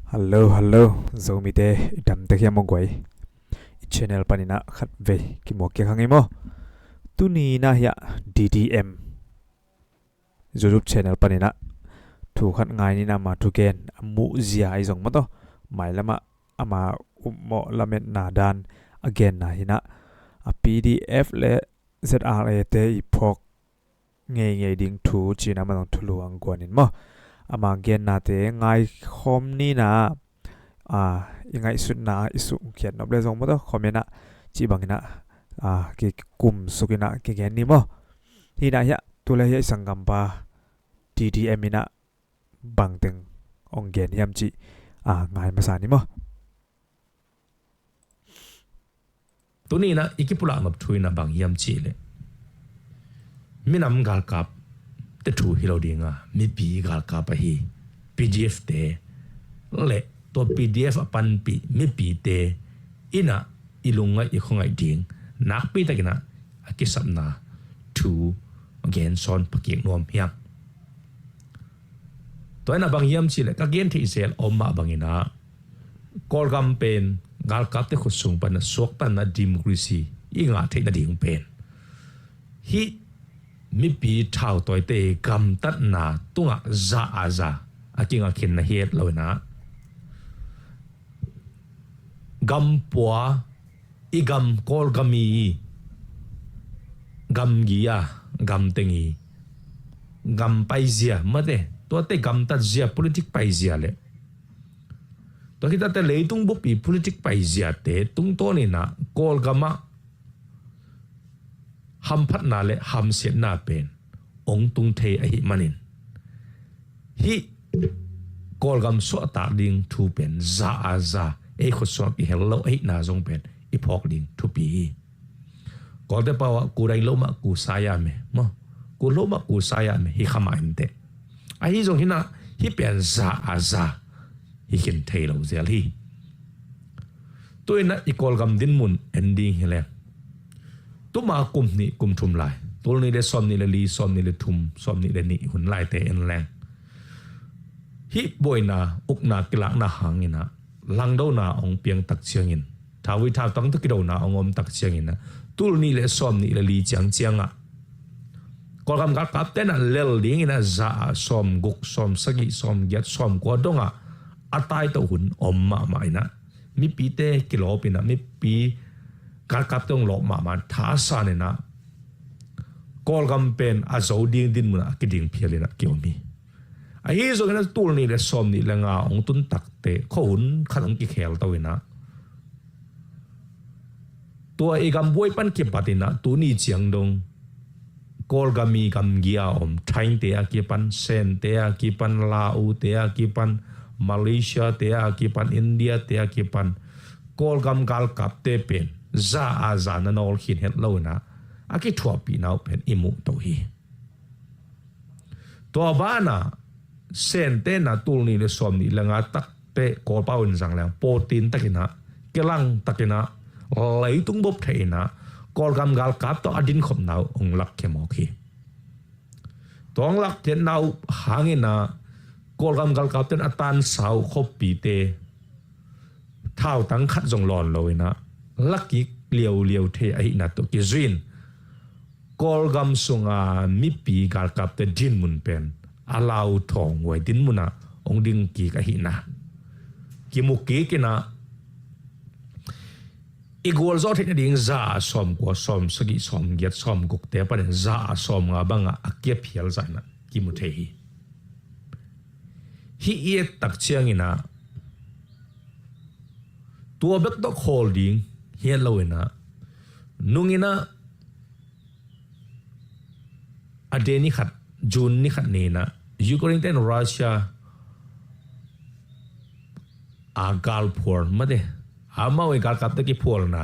Hello, Zomite, đam te mo quay. Channel panina khat ve ki mo ke khangi mo. Tuni na ya DDM. YouTube channel panina thu khat ngai ni na ma thu ken amu zia ai zong mo to. Mai lama ama mo lamet na dan again na hina a PDF le ZRA te ipok nge ding thu china ma long thulu ang gwanin mo. Ama gen na te ngai khom ni na ingai sut na isu khian nob le zong mo to khomena chi bangina ki kum sukina ki gen ni mo hi na ya tu le ya sangam ba DDM ina bangteng ong gen yam chi ngai ma sa ni mo tuni na ikipula map thuina bang yam chi le minam gal kap te thu hilo dinga mi pi gal kap hi PDF te le to PDF apan pi mi pi te ina ilunga i khongai ding nak pi takina akisapna thu again son pakik nom hiam toina bang yam chi le ka gen thi sel omma bangina kolgam pen gal kap te khusung pan sok tan na democracy inga the na ding pen hi mi pi thau toy te gam tat na tunga za aza akinga khin na het loina gam pua i gam kol gami gam gia gam tengi gam paizia mate to te gam tat zia politic paizia le to kita te leitung bu pi politic paizia te tung to ni na kol gama ham phat na le ham se na pen ong tung the a hi manin hi kol gam so ta ding thu pen za aza e khot so ki hello e na zong pen i phok ding thu pi ko te pawa ku rai lo ma ku saya me mo ku lo ma ku saya me hi khama inte a hi zong hina hi pen za aza hi kin thei lo zel hi toina i kol gam din mun ending hele tuma kum ni kum thum lai tol ni le som ni le li som ni le thum som ni le ni hun lai te en lang hi boina ukna kilak na hangina lang do na ong piang tak chiangin thawi thaw tang to kido na ong om tak chiangin tul ni le som ni le li chiang a kolgam gal kap ten a lel ding ina za som guk som sagi som gyat som ko donga atai to hun om ma ina mi pi te kilo pina mi pi gal kap tong lo ma tha sa ne na kolgam pen a zo ding din mu na ki ding phialina ki omi a hi zo na tul ni le som ni lenga ong tun tak te khon khanong ki khel tawina to e gam boi pan ki patina tu ni chiang dong kol gami gam gia om thain te a ki pan sen te a ki pan lau te a ki pan Malaysia te a ki pan India te a ki pan kol gam gal kap te pen za a za na nol hin het lo na a ki thua pi nau pen imu to hi to bana sen te na tul ni le som ni langa tak te kol paun sang lang po tin takina kelang takina lấy tung bốc thầy na kol gam gal kap to adin khom nau ong lak ke mo khi tong lak ten nau hangina kol gam gal kap ten atan sau khop pi te thao tang khat jong lon loina laki liu the ai na to ki zin kol gam sunga mi pi gal kap te din mun pen alau thong wai din muna ong ding ki ka hi na ki mu ki ki na igol zo thina ding za som ko som sagi som get som guk te pa za som nga banga akya phial za na ki mu the hi e tak chiang ina tua bek dok holding hello ina nungina adeni khat jun ni khat ne na Ukraine ten Russia agal phor made ama we gal kap te ki phol na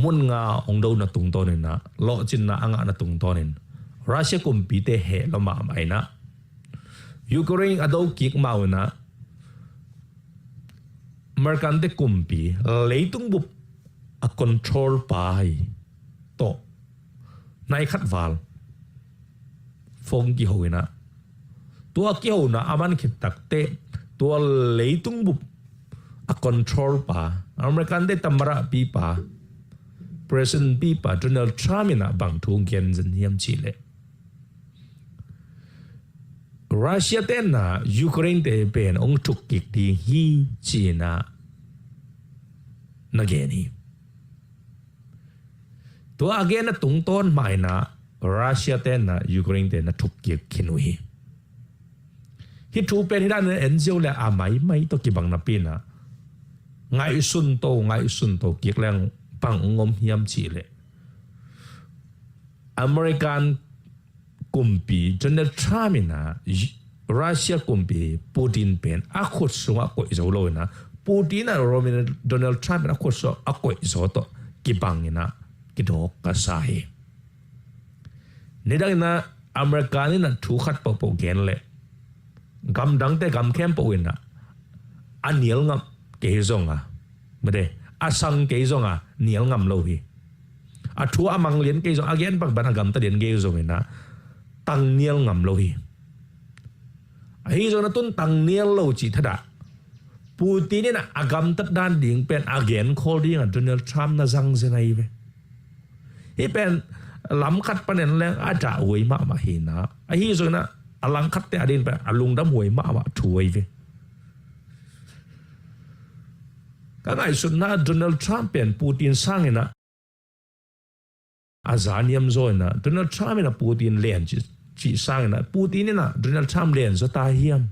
mun nga ong do na tung tonin na lo chin na anga na tung tonin Russia kum pi te he lo ma mai na Ukraine ado kik mau na merkan te kum pi leitung bu a control pai to nai khat wal phong ki hoina tua ki ho na aman khit tak te tua leitung bup a control pa American de tamara pi pa President pi pa Donald Trump ina bang thung gen zen hiam chi le Russia ten na Ukraine te pen ong thuk kik di hi China na geni to again na tung ton mai na Russia ten na Ukraine ten na thuk kik kinui hi thu pen hi dan enzo le a mai to ki bang na pina ngai sun to kik lang pang ngom hiam chi le American kumpi Donald Trump ina Russia kumpi Putin pen akot sunga ko izo lo na Putin na Roman Donald Trump akot so akot izo to kibang ina kido kasai nidang na American na thu khat po gen le gam dang te gam kem po ina aniel ngam ke zonga mede asang ke zonga niel ngam lo hi a thu amang lien ke zong again bang ban gam ta den ge zong ina tăng niel ngầm lâu hi hi zo na tun tăng niel lâu chỉ thada Putin na agam tất đan ding pen again call ding a Donald Trump na zang ze nai ve hi pen lam khat panen leng a ja oi ma hi na a hi zo na alang khat te adin pen alung dam hoi ma thuai ve ka ngai sun na Donald Trump pen Putin sang ina azaniam zo na Donald Trump na Putin len chỉ sang na Putin na Donald Trump len zo ta hiam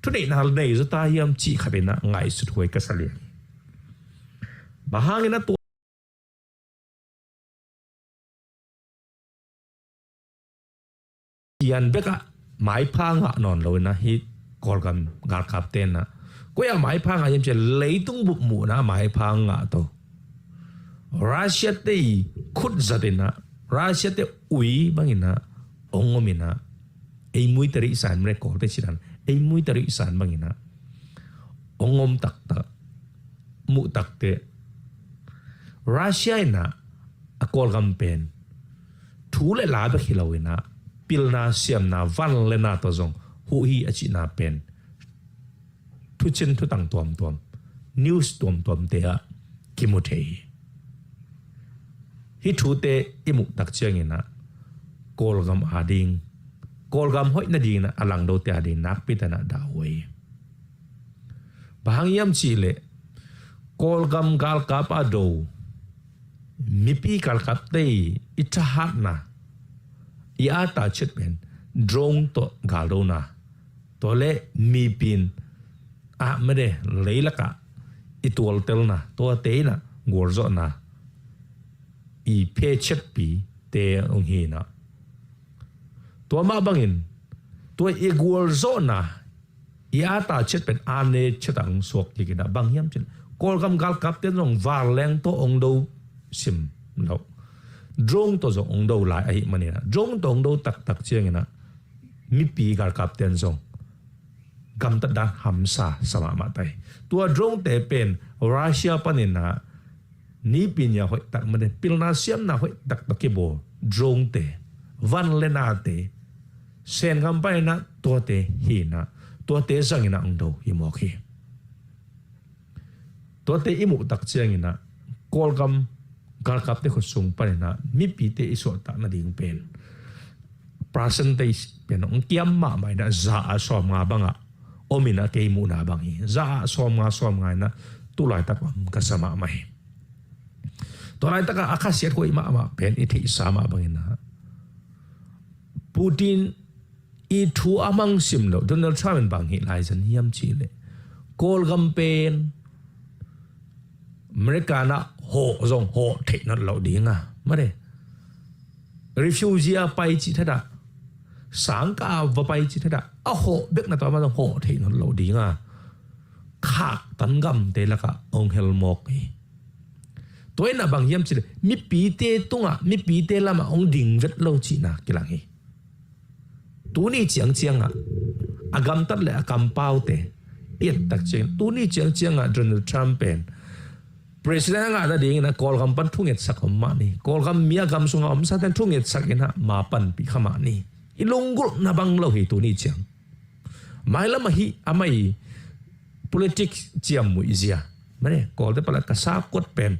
thu nei na nei zo ta hiam chi khabe na ngai su thoi ka sali bahang na to yan beka mai phang ha non lo na hi kolgam gar kapten na ko ya mai phang ha yem che leitung bu mu na mai phang nga to Russia te khut zadena Russia te ui bangina ongomina ei mui tari san mre ko te siran ei mui tari san bangina ongom tak ta mu tak te Russia ina akol gampen thule la ba khilawina pilna siam na van le na to zong hu hi achi na pen thu chen thu tang tom news tom te a kimuthei hi thu te imu tak chiang ina kolgam ading kolgam hoi na ding na alang do te ading nak pitana da hoi bahang yam chi le kolgam gal kap ado mipi kal kap te itahat na ya ta chet pen drone to galo na to le mi pin a mede leilaka itol tel na to te na gorzo na i pe chet pi te ong hi na to ma bangin to i gorzo na ya ta chet pen ane chetang sok ti ki da bang yam chen kol gam gal kap ten rong var leng to ong do sim lo drone to zo ong do lai ai manina drone to ong do tak chiang ina mi pi gal kap ten zong gam ta dan hamsa sama ma tai tua drone te pen Russia panina ni pinya hoi tak mane pilna siam na hoi tak ke bo drone te van lena te sen gam pa na to te hi na to te sang ina ong do hi mo khi to te imu tak chiang ina kol gam gal kap te khosung pa na mi pi te iso ta na ding pen percentage pen ong kiam ma mai na za a som nga banga omina ke mu na bangi za som nga na tu lai tak ka sama mai to lai tak akasiat ko ima ma pen ithi sama bangina Putin i thu amang sim lo Donald Trump bang hi lai jan hiam chi le kol gam pen Americana ho zong ho the na lo dinga ma de refugee pai chi thada sang ka va pai chi thada a ho bek na to ma ho the na lo dinga khak tan gam te la ka ong hel mok hi toy na bang hiam chi mi pi te tunga mi pi te lama ong ding vet lo chi na kilang hi tu ni chiang a agam tat le akam pau te piet tak cheng tu ni chiang a Donald Trump pen president nga da ding na kol gam pan thunget sak ma ni kol gam mia gam sunga om sa tan thunget sak ina ma pan pi khama ni ilungul na bang lo hi tu ni chiang mai lama hi amai politics chiam mu izia mane kol te pala kasa kot pen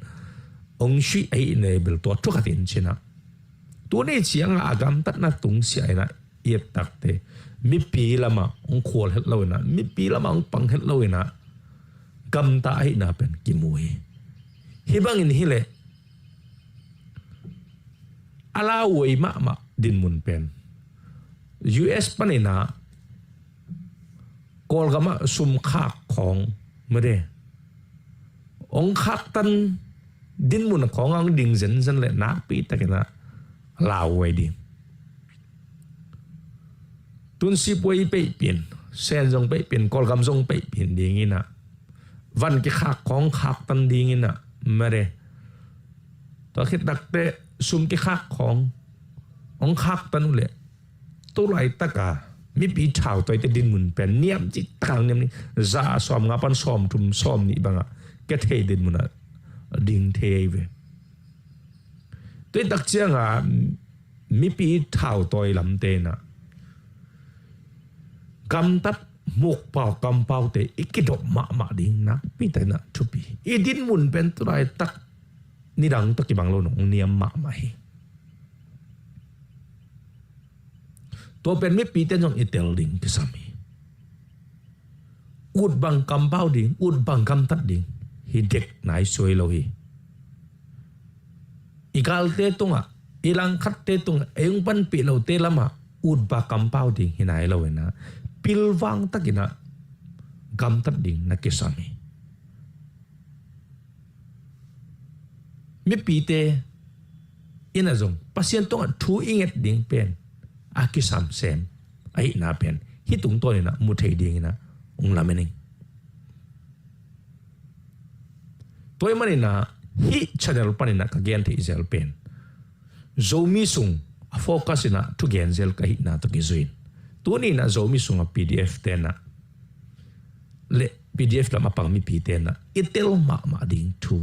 ong shui ai enable to thukatin china tu nei chiang agam tat na tung sia na yet takte mi pi lama ong khol het lawina mi pi lama ong pang het lawina kam ta ai na pen ki mui hi bangin hi le ala wei ma din mun pen US panina kol gama sum khak khong made ong khak tan din mun khong ang ding zen zen le na pi takena lao wei di tun si poi pe pin sen jong pe pin kol gam jong pe pin ding ina van ki khak khong khak tan ding ina made to khit dakte sum ki khak khong ong khak tan le tu lai taka mi pi thao toi te din mun pen niam chi tang niam ni za som nga pan som tum som ni banga ke thei din mun ding thei ve toi dak chianga mi pi thao toi lam te na kam tat muk pau kam pau te ikidop ma ding na pi ta na thu pi i din mun pen tu lai tak ni dang tak ki bang lo nong niam ma hi to pen mi pi ten jong itel ding kisami ut bang kam pau ding ut bang kam tat ding hi dek nai soi lo hi ikal te tunga ilang khat te tunga eung pan pi lo te lama ut ba kam pau ding hi nai lo na pilwang takina kam tat ding na kisami mi pi te ina jong pasien tunga thu inget ding pen akisam sem ai na pen hi tung to na mu thei ding na ong lamening toy mani na hi channel pani na ka gen thei zel pen zomi sung a focus na tu gen zel ka hi na to ki zuin tu ni na zomi sung a pdf te na le pdf la mapang mi pi te na itel ma ding thu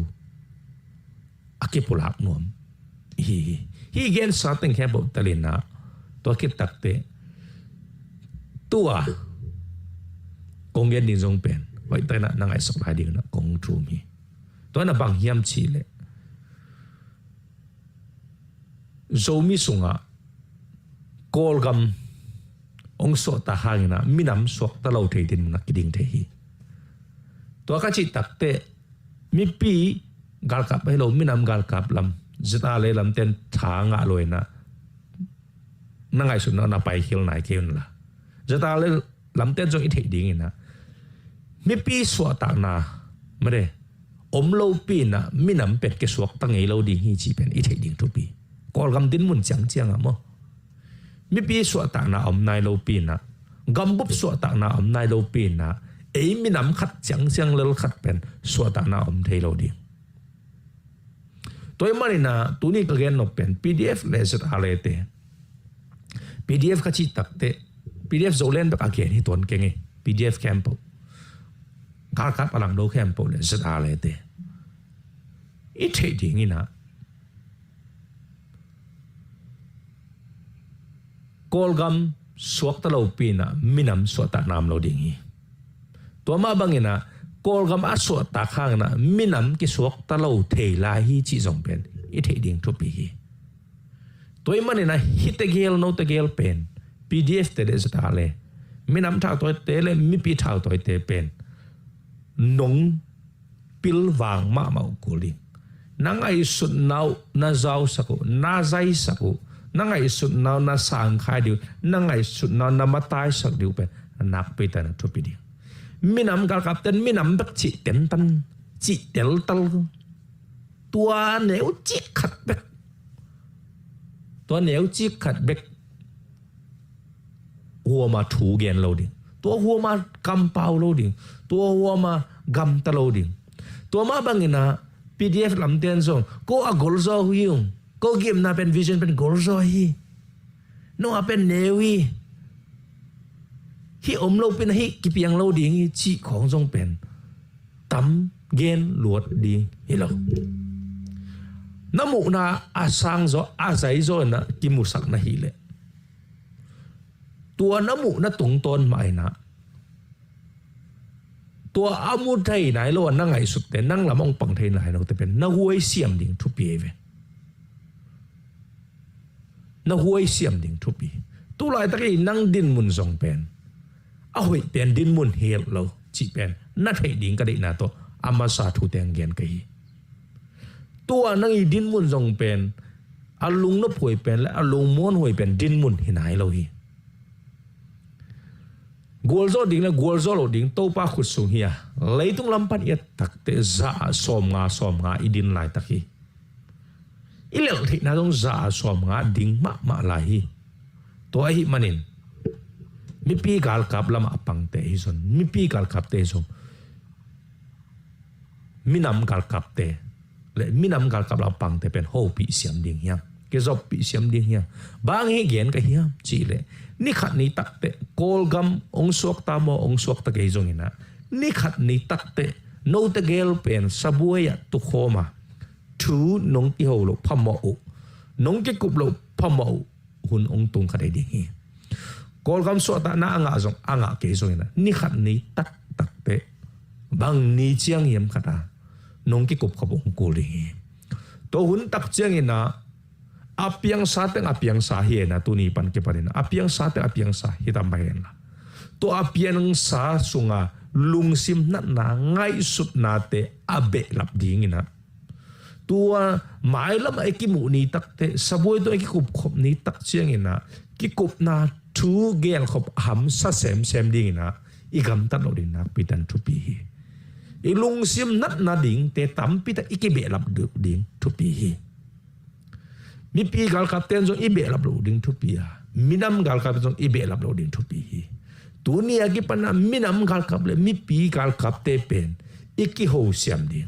akipulak nom hi gen something about talina to kit takte tua kong gen din jong pen wai ta na nangai sok hai ding na kong tru mi to na bang hiam chi le zomi sunga kolgam ong so ta hangina minam sok ta lo thei din na kiding the hi to ka chi takte mi pi gal kap hello minam gal kap lam zita le lam ten tha nga loina nangai sun na pai hil nai keun la zata le lam ten jong i thei ding ina mi pi so ta na mare om lo pi na minam pet ke suak ta ngei lo ding hi chi pen i thei ding tu pi kol gam din mun chang amo mi pi so ta na om nai lo pi na gam bup so ta na om nai lo pi na ei minam khat chang lel khat pen so ta na om thei lo ding toy mari na tu ni ka gen no pen pdf le zat ale te PDF ka chi takte PDF zolen ba ka hi ton kenge PDF campo kar ka palang do campo le zata le te i thei ding ina kolgam suak ta lo pina minam so ta nam lo ding hi to ma bangina kolgam a so ta khang na minam ki suak ta lo thei la hi chi jong pen i thei ding thu pi hi toy mani na hitegel no tegel pen pdf te de zata le minam thao toy te le mi pi thao toy te pen nong pil wang ma ko li nangai sut nau na zawh saku na zai saku nangai sut nau na sang khai diu nangai sut nau na matai sak diu pen nak pe ta na thupi di minam gal kap ten minam bak chi ten tan chi tel tal tua neu chi khat bek to nếu chi khát bek hua ma thu gen lo ding to hua ma kam pau lo ding to hua ma gam ta lo ding to ma bangina pdf lam ten zong ko a gol zo hiung ko gim na pen vision pen gol zo hi no a pen newi hi om lo pen hi ki piang lo ding chi khong zong pen tam gen luot ding hi lo namu na asang zo azai zo na kimusak na hile tua namu na tung ton mai na ตัวอามุดไทยไหนแล้วนั่งไงสุดแต่นั่งละมองปังไทยไหนเราแต่เป็นน่าหวยเสียมดิ่งทุบปีเว้น่าหวยเสียมดิ่งทุบปีตัวลายตะกี้นั่งดินมุนส่งเป็นเอาไว้เป็นดินมุนเฮลเราจีเป็นนัดให้ดิ่งกระดินาตัวอามาสาธุแตงเกียนกันตัวนั่งดินมุนส่งเป็นอาลุงนับหวยเป็นและอาลุงม้วนหวยเป็นดินมุนเห็นไหนเราฮีกัวโซดิ่งและกัวโซโลดิ่งโตป้าขุดสูงเฮียเลยต้องลำพัดเอียดตักเตะจ่าสอมงาอีดินลายตะกี้อีเหล่าที่น่าต้องจ่าสอมงาดิ่งมาลายตัวไอ้มันนินมีปีกาลกับลำอับปังเตะฮิซอนมีปีกาลกับเตะซงมีน้ำกาลกับเตะและมีน้ำกาลกับลำปังเตะเป็นโฮปีเสียมดิ่งเฮียเกจบปีเสียมดิ่งเฮียบางเฮียนก็เฮียจีเลยนี่ขัดนี่ตักเตะโกลกัมองสวกตามองสวกตะเกยจงอินะนี่ขัดนี่ตักเตะโนตะเกลเป็นสบวยตุโคมาทูนงที่หัวพมออนงที่กุบโลพมอหุ่นองตุงขัดได้ดีโกลกัมสวกตาหน้าอ่างเกยจงอินะนี่ขัดนี่ตักเตะบางนี่เจียงเยี่ยมขัดนงที่กุบขบองกูเลยตัวหุ่นตักเจียงอินะapiang sateng apiang sahi na tu ni pan ke parin apiang sateng apiang sahi tambahin la to apiang sa sunga lungsim na ngai sut nate abe lap ding ina tua mailam ai ki mu ni takte saboi to ai ki kup khop ni tak chiang ina ki kup na thu gel khop ham sa sem ding ina igam tat lo ding na pitan thu pi i lungsim nat na ding te tam pi ta ikibe lap ding thu pi mi pi gal kapten jong ibe lap lo ding thu pi minam gal kap jong ibe lap lo ding thu pi tu ni agi pana minam gal kap le mi pi gal kap te pen iki ho siam ding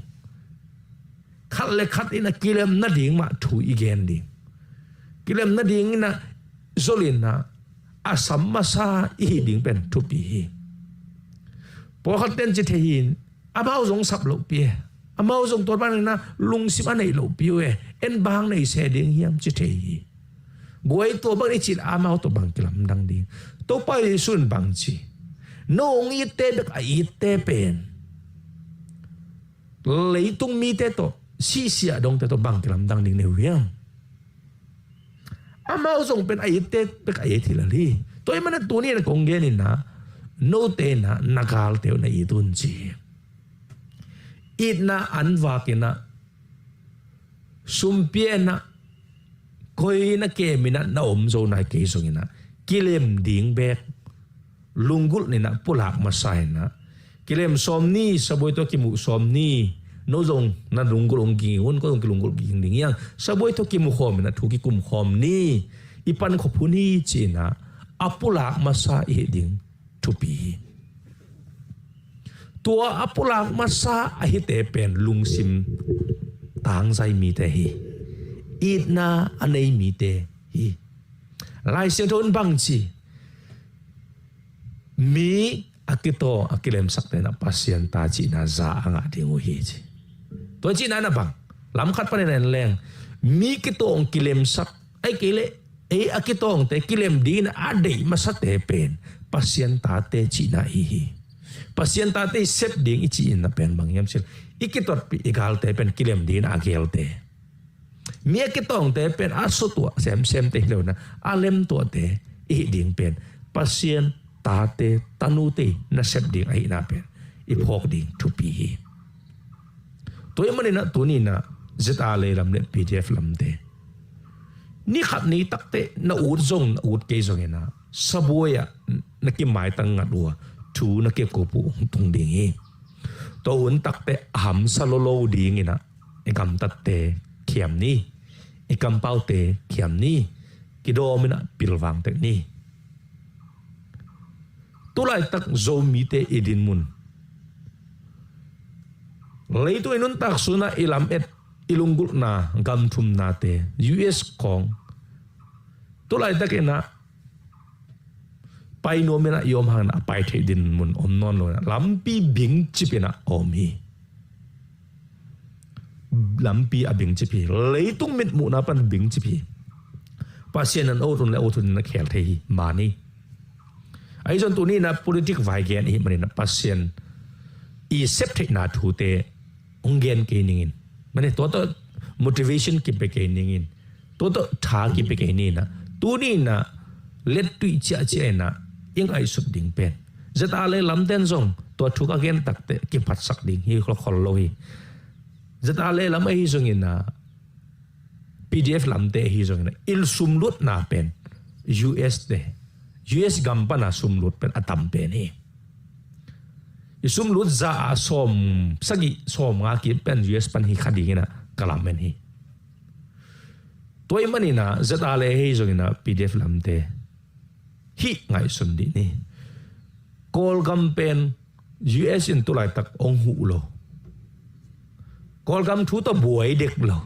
khat le khat ina kilem na ding ma thu igen ding kilem na ding na zolina asam masa i ding pen thu pi po khaten chi thein abao jong sap lo pi amao jong tor ban na lung sim anei lo pi we en bang nei se ding hiam chi thei goi to bang ni chit amao to bang kilam dang ding to pai sun bang chi no ngi te dak ai te pen lei tung mi te to si sia dong te to bang kilam dang ding ne hiam amao jong pen ai te dak ai thi la li to i man tu ni na kong ge ni na no te na nagal te na i tun chi itna anwa kina sumpiena koi na ke mina na zo na ke songina kilem ding bek lungul ni na pulak masai na kilem somni saboy to kimu somni no zong na lungul onggi un ko lungul ging ding yang saboy to kimu khom na thuki kum khom ni ipan khopuni china apulak masai ding thupi tua apulak masa ahite pen lungsim tang sai mi te hi itna anei mi te hi lai sia thon bang chi mi akito akilem sakte na pasien ta chi na za anga dingu hi chi to chi na bang lam khat pa nen leng mi kitong kilem sak ai kile ai akitong te kilem din ade masate pen pasien ta te chi na hi pasien ta te sep ding ichi in na pen bang yam sel ikitot pi igal te pen kilem din agel te mi akitong te pen asotua sem te lo na alem to te i ding pen pasien ta te tanu te na sep ding ai na pen i phok ding thu pi to yamani na tu ni na zeta le lam le pdf lam te ni khat ni tak te na ut zong na ut ke zong ina saboya na ki mai tang ngadua thu na ke ko pu tung ding hi to un tak te ham salolo ding ina ekam tat te khiam ni ekam pau te khiam ni kido mina pilwang te ni tulai tak zo mi te edin mun leito inun tak suna ilam et ilunggul na gam thum na te US kong tulai tak ina pai no mena yom hang na pai the din mun om non lo lampi bing chipina om hi lampi a bing chipi leitung mit mu na pan bing chipi pasien an otun na khel thei mani ai jon tu ni na politic vai gen hi mani na pasien i sep the na thu te onggen ke ningin mane to motivation ki pe ke ningin to tha ki pe ke ni na tu ni na let tu cha che na ing ai sup ding pen zata le lam ten zong to thu ka gen tak te ki phat sak ding hi khol lo hi zata le lam ai zong ina PDF lam te hi zong ina il sum lut na pen US te US gam pa na sum lut pen atam pen ni isum lut za a som sagi som nga ki pen US pan hi khadi na kalam men hi toy manina zata le hi zong ina PDF lam te hi ngai sun di ni kol gam pen US in tu lai tak ong hu lo kol gam thu to buai dek lo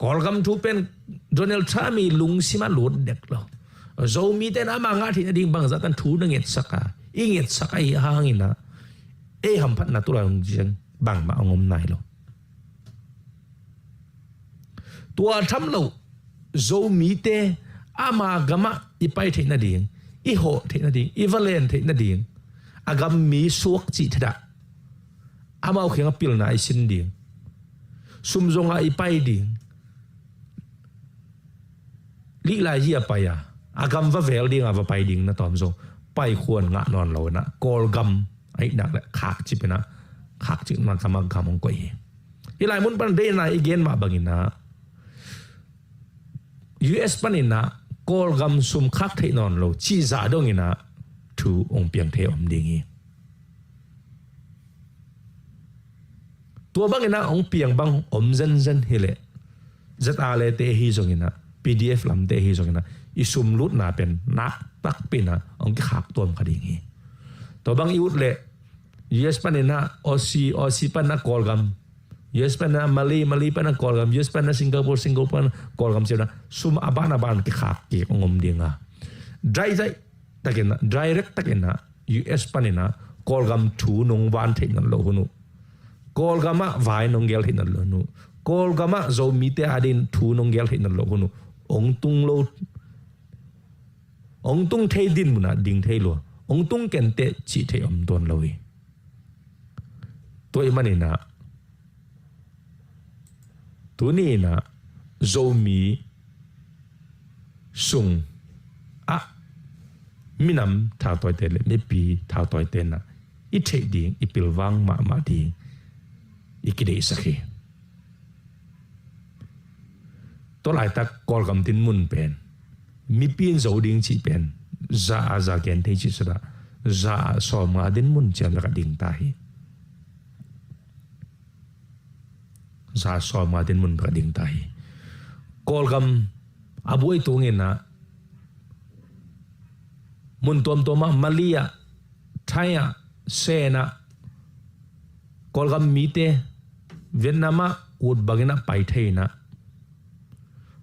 kol gam thu pen Donald Trump mi lung sima lut dek lo zo mi te na ma nga thi na ding bang za kan thu na nget saka i nget saka i hangina e ham phat na tu la jeng bang ma ngom nai lo tua tham lo zo mi te ama gama i pai the na ding i ho the na ding i valen the na ding agam mi suak chi thada amau khenga pil na i sin ding sum zonga i pai ding li la hi pa ya agam va vel ding ava pai ding na tom zo pai khuan nga non lo na kol gam ai nak la khak chi pena khak chi man kamang kamong ko hi i lai mun pan de na again ma bangina US panina kol gam sum khak the non lo chi za dong ina thu ong piang the om ding hi tua bang ina ong piang bang om zen zen hele zata le te hi zong ina PDF lam te hi zong ina isum lut na pen nak tak pina ong ki khak tom khading hi to bang iut le US panina OC pana kol gam US pana Mali pana kol gam US pana Singapore pana kol gam chena sum aban ki khak ki ongom dinga dry takena direct takena US panina kol gam thu nong wan the ngan lo hunu kol gama vai nong gel hin lo nu kol gama zo mi te adin thu nong gel hin lo hunu ong tung thei din muna ding thei lo ong tung ken te chi thei om don loi toy manina tu ni na zo mi sung a minam thao toy te le me pi thao toy te na i thei ding i pilwang ma ding i ki dei sakhi to lai tak kol gam tin mun pen mi pin zo ding chi pen za ken thei chi sara za so ma din mun chem la ding ta hi za so ma din mun pra ding ta hi kol gam abuai tu nge na mun tom toma malia thaya sena kol gam mi te vietnama ut bagina pai theina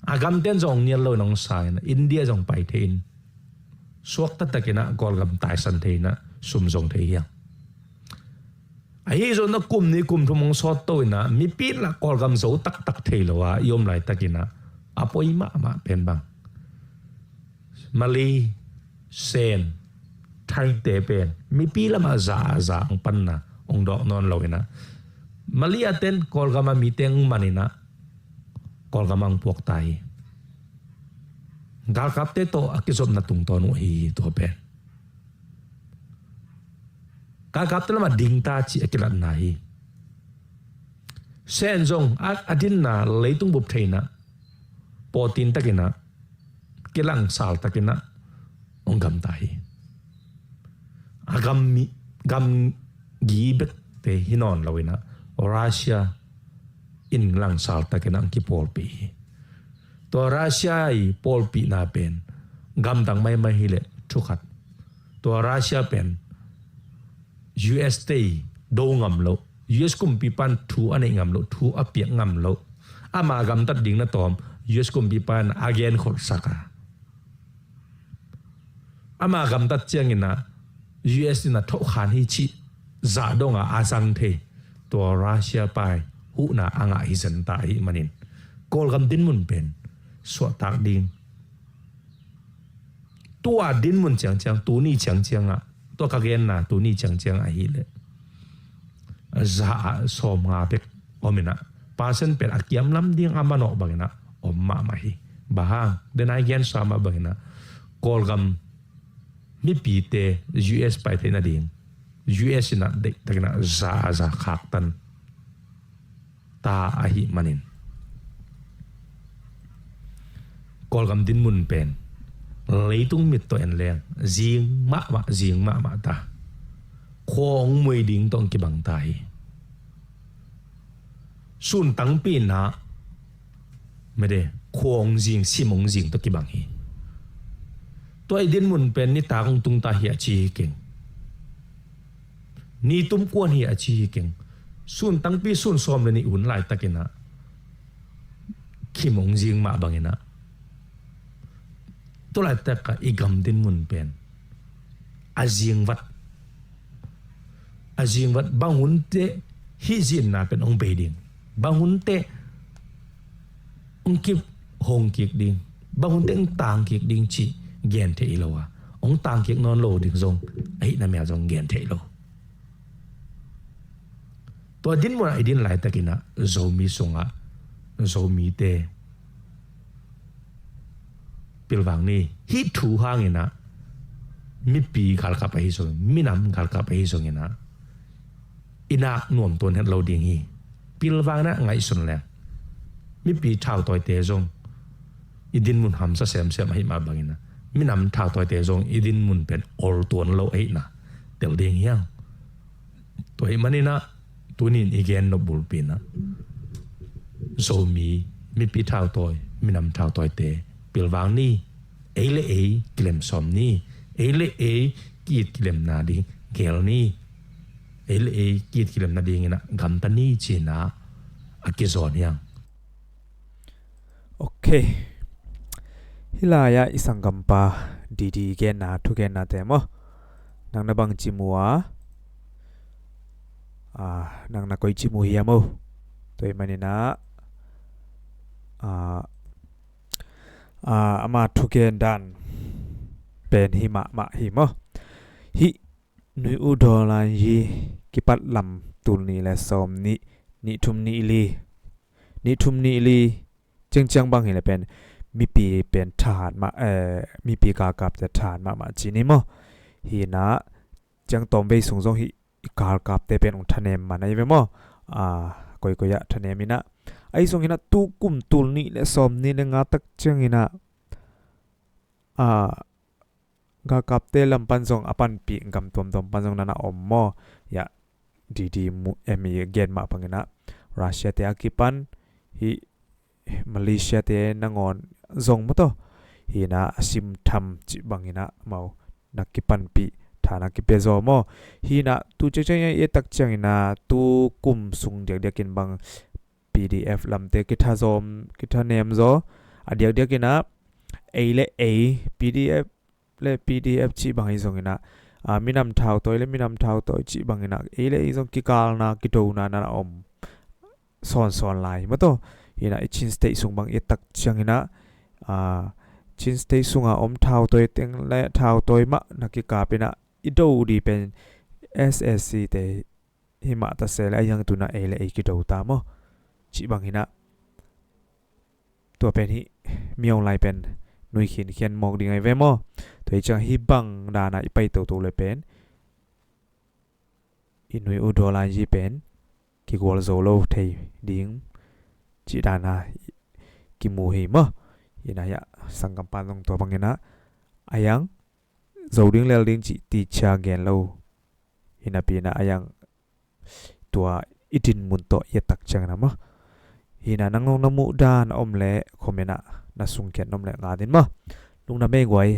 agam ten jong nial lo nong sai na India jong pai thein suak ta takena kol gam tai san theina sum jong thei ya ai zo na kum ni kum thumong so to na mi pi la kol gam zo tak thei lo wa yom lai takina apoi ma pen bang Mali sen thai te pen mi pi la ma za ang pan na ong do non lo ina Mali aten kol gam mi teng manina kol gamang puak tai gal kap te to akizom na tung ton hi to pen gal kap te ma ding ta chi akilat na hi sen jong adin na leitung bup theina potin takina kilang sal takina ongam tai agam mi gam gi bet te hinon lawina Russia in lang sal takina ki pol pi to Russia I pol pi na pen gam dang mai hile thukhat to Russia pen US te do ngam lo US kum pi pan thu ane ngam lo thu apiak ngam lo ama gam tat ding na tom US kum pi pan again khol saka ama gam tat chiang ina US na tho khan hi chi za donga asang the to Russia pai hu na anga hi zan ta hi manin kol gam din mun pen so tak ding tua din mun chang tu ni chang a to ka gen na tu ni chang a hi le za som nga pek omina pasen per akiam lam ding amano bangina omma mahi bahang denai gen sama bangina kolgam mi pite US pai te na ding US na de tagna za khak tan ta ahi manin kolgam din mun pen leitung mit to en leng jing ma ta khong mui ding tong ki bang tai sun tang pi na me de khong jing simong jing to ki bang hi toy din mun pen ni ta kong tung ta hi chi keng ni tum kwan hi chi keng sun tang pi sun som le ni un lai takina khimong jing ma bangina to lai ta ka igam din mun pen azing wat bangun te hi jin na pen ong beiding bangun te ong kip hong kik ding bangun te ong tang kik ding chi gen te ilowa ong tang kik non lo ding zong ai na mya zong gen te lo to din mo ai din lai takina zomi songa zomi te pilwang ni hi thu hangina mi pi khal ka pai so mi nam khal ka pai so ngina inak nuam ton het lo ding hi pilwang na ngai sun le mi pi thau toy te zong idin mun ham sa sem hi ma bangina mi nam thau toy te zong idin mun pen or ton lo ai na tel ding hiang toy manina tunin igen no bul pina so mi pi thau toy mi nam thau toy te pilwang ni ele klem som ni ele kit klem na ding gel ni ele kit klem na ding na gam ta ni china akizon yang okay hilaya isang gampa didi gen na thu gen na te mo nang na bang chimua nang na koi chimu hi mo toy manina ama thu gen dan pen hi ma hi mo hi nui u dolan yi kipat lam tul ni la som ni thum ni li chang bang hi la pen mi pi pen than ma mi pi ka kap te than ma chi ni mo hi na chang tom ve sung jong hi kal kap te pen ong thanem ma nai ve mo koi ya thanem ina ai song hina tu kum tul ni le som ni le nga tak chang ina ga kapte lampan zong apan pi ngam tom pan zong nana ommo ya didi mu emi gen ma pangina Russia te akipan hi Malaysia te nangon zong mo to hi na asim tham chi bangina mau nakipan pi thana ki pezo mo hi na tu chang ye tak chang ina tu kum sung dek kin bang PDF lamte ki tha zom ki tha nem zo adek ina PDF le PDF chi bang hi zong ina minam thau toy le minam thau toy chi bang ina le zong ki kal na ki do na om son lai ma to ina chin state sung bang e tak chang ina chin state sunga om thau toy teng le thau toy ma na ki ka pina i do di pen SAC te hi ma ta se la yang tu na le ki do ta mo chi bang ina to pen hi miong lai pen nui khian mok ding ai ve mo thoi chang hi bang da na i pai to le pen inui u dola ji pen ki gol zo lo thei ding chi da na ki mu hi mo ina ya sangam pan long to bangena ayang zo ding lel ding chi ti cha gen lo ina pi na ayang tua itin mun to ye tak chang na mo ina nangong namu dan om le khomena na sung ken nom le nga din mo lung na me gwai